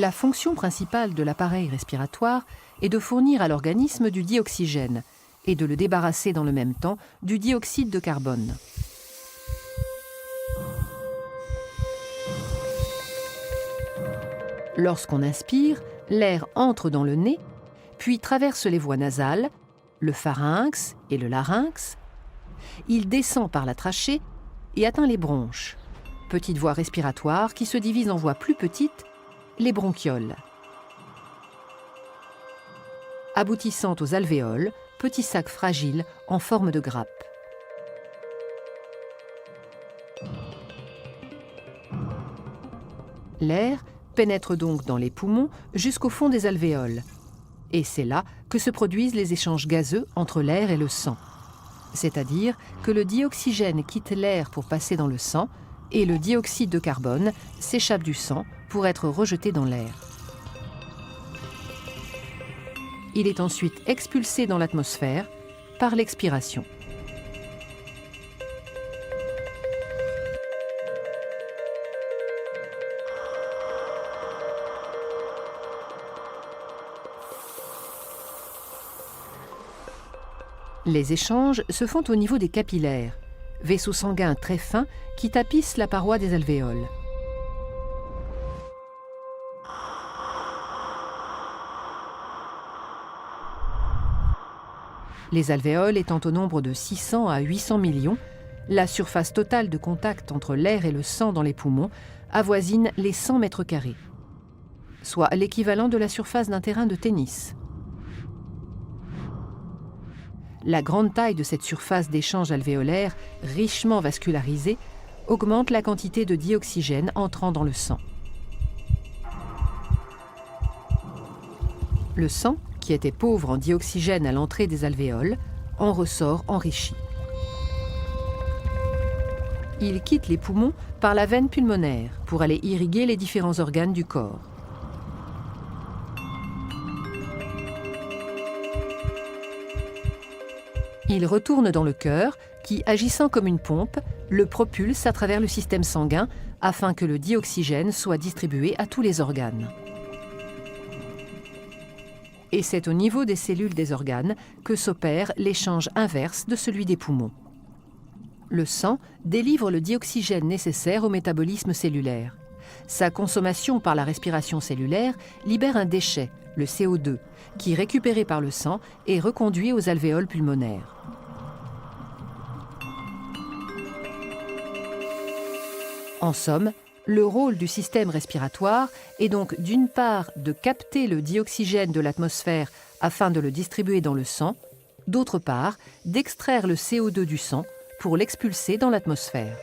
La fonction principale de l'appareil respiratoire est de fournir à l'organisme du dioxygène et de le débarrasser dans le même temps du dioxyde de carbone. Lorsqu'on inspire, l'air entre dans le nez, puis traverse les voies nasales, le pharynx et le larynx. Il descend par la trachée et atteint les bronches, petites voies respiratoires qui se divisent en voies plus petites, les bronchioles. Aboutissant aux alvéoles, petits sacs fragiles en forme de grappe. L'air pénètre donc dans les poumons jusqu'au fond des alvéoles. Et c'est là que se produisent les échanges gazeux entre l'air et le sang. C'est-à-dire que le dioxygène quitte l'air pour passer dans le sang et le dioxyde de carbone s'échappe du sang pour être rejeté dans l'air. Il est ensuite expulsé dans l'atmosphère par l'expiration. Les échanges se font au niveau des capillaires, vaisseaux sanguins très fins qui tapissent la paroi des alvéoles. Les alvéoles étant au nombre de 600 à 800 millions, la surface totale de contact entre l'air et le sang dans les poumons avoisine les 100 mètres carrés, soit l'équivalent de la surface d'un terrain de tennis. La grande taille de cette surface d'échange alvéolaire, richement vascularisée, augmente la quantité de dioxygène entrant dans le sang. Le sang, qui était pauvre en dioxygène à l'entrée des alvéoles, en ressort enrichi. Il quitte les poumons par la veine pulmonaire pour aller irriguer les différents organes du corps. Il retourne dans le cœur qui, agissant comme une pompe, le propulse à travers le système sanguin afin que le dioxygène soit distribué à tous les organes. Et c'est au niveau des cellules des organes que s'opère l'échange inverse de celui des poumons. Le sang délivre le dioxygène nécessaire au métabolisme cellulaire. Sa consommation par la respiration cellulaire libère un déchet, le CO2, qui, récupéré par le sang, est reconduit aux alvéoles pulmonaires. En somme, le rôle du système respiratoire est donc d'une part de capter le dioxygène de l'atmosphère afin de le distribuer dans le sang, d'autre part d'extraire le CO2 du sang pour l'expulser dans l'atmosphère.